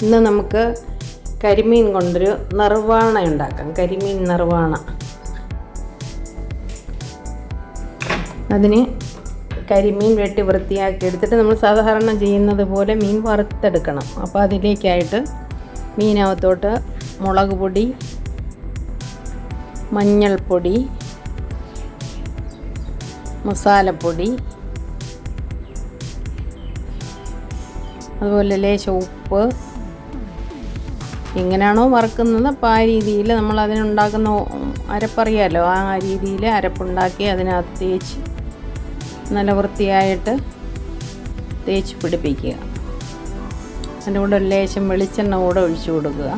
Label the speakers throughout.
Speaker 1: ഇന്ന് നമുക്ക് കരിമീൻ കൊണ്ടൊരു നിർവാണ ഉണ്ടാക്കാം. കരിമീൻ നിർവാണ. അതിന് കരിമീൻ വെട്ടി വൃത്തിയാക്കി എടുത്തിട്ട് നമ്മൾ സാധാരണ ചെയ്യുന്നത് പോലെ മീൻ വറുത്തെടുക്കണം. അപ്പോൾ അതിലേക്കായിട്ട് മീനകത്തോട്ട് മുളക് പൊടി, മഞ്ഞൾപ്പൊടി, മസാലപ്പൊടി, അതുപോലെ ലേശം ഉപ്പ്, എങ്ങനെയാണോ വറുക്കുന്നത് അപ്പോൾ ആ രീതിയിൽ നമ്മൾ അതിനുണ്ടാക്കുന്ന അരപ്പറിയാമല്ലോ, ആ രീതിയിൽ അരപ്പുണ്ടാക്കി അതിനകത്ത് തേച്ച് നല്ല വൃത്തിയായിട്ട് തേച്ച് പിടിപ്പിക്കുക. അതിൻ്റെ കൂടെ ഒരു ലേശം വെളിച്ചെണ്ണ കൂടെ ഒഴിച്ചു കൊടുക്കുക.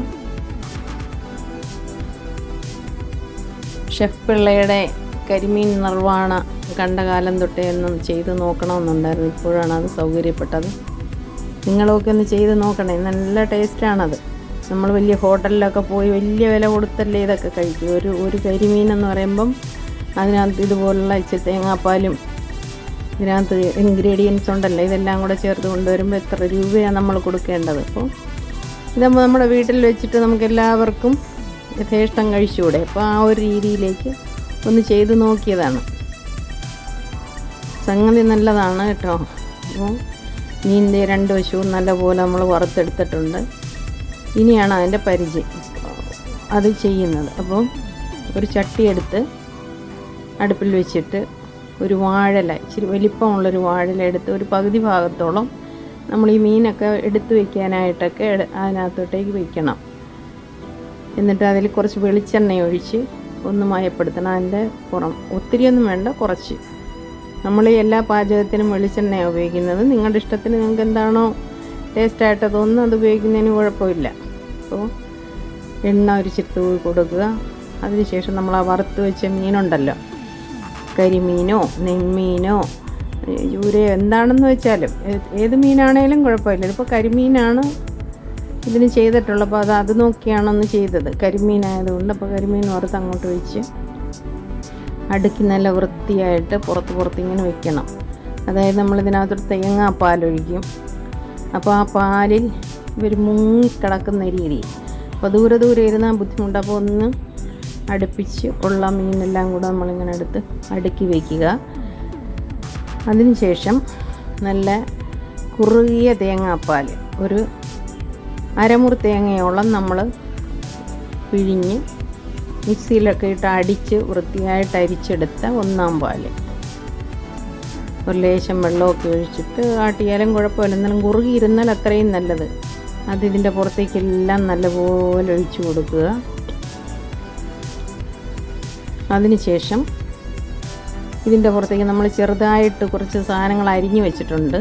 Speaker 1: ഷെഫ് പിള്ളയുടെ കരിമീൻ നിർവാണ കണ്ട കാലം തൊട്ടേ ഒന്നും ചെയ്ത് നോക്കണമെന്നുണ്ടായിരുന്നു. ഇപ്പോഴാണ് അത് സൗകര്യപ്പെട്ടത്. നിങ്ങളൊക്കെ ഒന്ന് ചെയ്ത് നോക്കണേ, നല്ല ടേസ്റ്റാണത്. നമ്മൾ വലിയ ഹോട്ടലിലൊക്കെ പോയി വലിയ വില കൊടുത്തല്ലേ ഇതൊക്കെ കഴിക്കും. ഒരു കരിമീൻ എന്ന് പറയുമ്പം അതിനകത്ത് ഇതുപോലുള്ള ഇച്ചിരി തേങ്ങാപ്പാലും ഇതിനകത്ത് ഇൻഗ്രീഡിയൻസ് ഉണ്ടല്ലോ, ഇതെല്ലാം കൂടെ ചേർത്ത് കൊണ്ടുവരുമ്പോൾ എത്ര രൂപയാണ് നമ്മൾ കൊടുക്കേണ്ടത്. അപ്പോൾ ഇതാകുമ്പോൾ നമ്മുടെ വീട്ടിൽ വെച്ചിട്ട് നമുക്ക് എല്ലാവർക്കും യഥേഷ്ടം കഴിച്ചുകൂടെ. അപ്പോൾ ആ ഒരു രീതിയിലേക്ക് ഒന്ന് ചെയ്ത് നോക്കിയതാണ്. സംഗതി നല്ലതാണ് കേട്ടോ. അപ്പോൾ മീനിൻ്റെ രണ്ട് വശവും നല്ലപോലെ നമ്മൾ വറുത്തെടുത്തിട്ടുണ്ട്. ഇനിയാണ് അതിൻ്റെ പരിചയം അത് ചെയ്യുന്നത്. അപ്പം ഒരു ചട്ടി എടുത്ത് അടുപ്പിൽ വെച്ചിട്ട് ഒരു വാഴല, ഇച്ചിരി വലിപ്പമുള്ളൊരു വാഴല എടുത്ത് ഒരു പകുതി ഭാഗത്തോളം നമ്മൾ ഈ മീനൊക്കെ എടുത്ത് വയ്ക്കാനായിട്ടൊക്കെ അതിനകത്തോട്ടേക്ക് വയ്ക്കണം. എന്നിട്ട് അതിൽ കുറച്ച് വെളിച്ചെണ്ണ ഒഴിച്ച് ഒന്ന് മയപ്പെടുത്തണം. അതിൻ്റെ ഒത്തിരിയൊന്നും വേണ്ട, കുറച്ച്. നമ്മൾ എല്ലാ പാചകത്തിനും വെളിച്ചെണ്ണയാണ് ഉപയോഗിക്കുന്നത്. നിങ്ങളുടെ ഇഷ്ടത്തിന് നിങ്ങൾക്ക് എന്താണോ ടേസ്റ്റായിട്ട് തോന്നുന്നു അത് ഉപയോഗിക്കുന്നതിന് കുഴപ്പമില്ല. അപ്പോൾ എണ്ണ ഒരിച്ചിട്ട് തൂവി കൊടുക്കുക. അതിനുശേഷം നമ്മൾ ആ വറുത്ത് വെച്ച മീനുണ്ടല്ലോ, കരിമീനോ നെയ്മീനോ ചൂരയോ എന്താണെന്ന് വെച്ചാലും ഏത് മീനാണേലും കുഴപ്പമില്ല. ഇതിപ്പോൾ കരിമീനാണ് ഇതിന് ചെയ്തിട്ടുള്ളത്. അപ്പോൾ അത് നോക്കിയാണൊന്ന് ചെയ്തത്. കരിമീനായതുകൊണ്ട് അപ്പോൾ കരിമീൻ വറുത്ത് അങ്ങോട്ട് വെച്ച് അടുക്കി നല്ല വൃത്തിയായിട്ട് പുറത്ത് ഇങ്ങനെ വെക്കണം. അതായത് നമ്മളിതിനകത്തൊരു തേങ്ങാപ്പാലൊഴിക്കും. അപ്പോൾ ആ പാലിൽ ഇവർ മുങ്ങിക്കിടക്കുന്ന രീതി. അപ്പോൾ ദൂരെ ഇരുന്നാൽ ബുദ്ധിമുട്ട്. അപ്പോൾ ഒന്ന് അടുപ്പിച്ച് ഉള്ള മീനെല്ലാം കൂടെ നമ്മളിങ്ങനെ എടുത്ത് അടുക്കി വയ്ക്കുക. അതിനുശേഷം നല്ല കുറുകിയ തേങ്ങാപ്പാൽ ഒരു അരമുറി തേങ്ങയോളം നമ്മൾ പിഴിഞ്ഞ് മിക്സിയിലൊക്കെ ഇട്ട് അടിച്ച് വൃത്തിയായിട്ട് അരിച്ചെടുത്ത ഒന്നാം പാൽ, ഒരു ലേശം വെള്ളമൊക്കെ ഒഴിച്ചിട്ട് ആട്ടിയാലും കുഴപ്പമില്ല. എന്നാലും കുറുകിയിരുന്നാൽ അത്രയും നല്ലത്. അതിതിൻ്റെ പുറത്തേക്കെല്ലാം നല്ലപോലെ ഒഴിച്ചു കൊടുക്കുക. അതിനുശേഷം ഇതിൻ്റെ പുറത്തേക്ക് നമ്മൾ ചെറുതായിട്ട് കുറച്ച് സാധനങ്ങൾ അരിഞ്ഞു വെച്ചിട്ടുണ്ട്.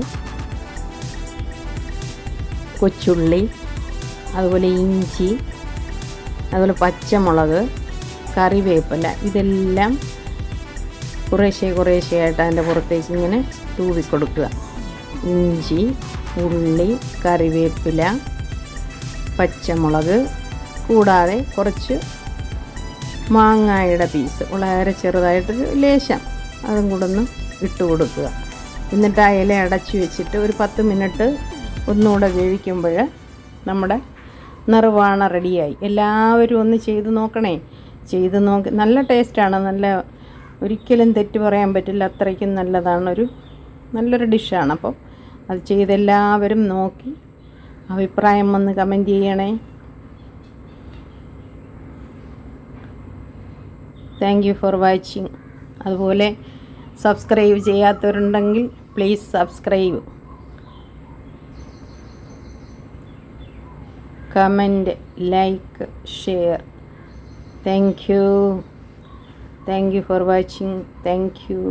Speaker 1: കൊച്ചുള്ളി, അതുപോലെ ഇഞ്ചി, അതുപോലെ പച്ചമുളക്, കറിവേപ്പില, ഇതെല്ലാം കുറേശ്ശെയായിട്ട് അതിൻ്റെ പുറത്തേക്ക് ഇങ്ങനെ തൂവി കൊടുക്കുക. ഇഞ്ചി, ഉള്ളി, കറിവേപ്പില, പച്ചമുളക്, കൂടാതെ കുറച്ച് മാങ്ങായുടെ പീസ് വളരെ ചെറുതായിട്ടൊരു ലേശം അതും കൂടെ ഒന്ന് ഇട്ട് കൊടുക്കുക. എന്നിട്ട് ആ ഇല അടച്ചു വെച്ചിട്ട് ഒരു 10 മിനിറ്റ് ഒന്നുകൂടെ വേവിക്കുമ്പോൾ നമ്മുടെ നിർവാണ റെഡിയായി. എല്ലാവരും ഒന്ന് ചെയ്ത് നോക്കണേ. ചെയ്ത് നോക്കി നല്ല ടേസ്റ്റാണ്. ഒരിക്കലും തെറ്റ് പറയാൻ പറ്റില്ല, അത്രയ്ക്കും നല്ലതാണ്. നല്ലൊരു ഡിഷാണ്. അപ്പം അത് ചെയ്തെല്ലാവരും നോക്കി അഭിപ്രായം വന്ന് കമൻറ്റ് ചെയ്യണേ. Thank you for watching. അതുപോലെ സബ്സ്ക്രൈബ് ചെയ്യാത്തവരുണ്ടെങ്കിൽ please subscribe, comment, like, share. Thank you for watching. Thank you.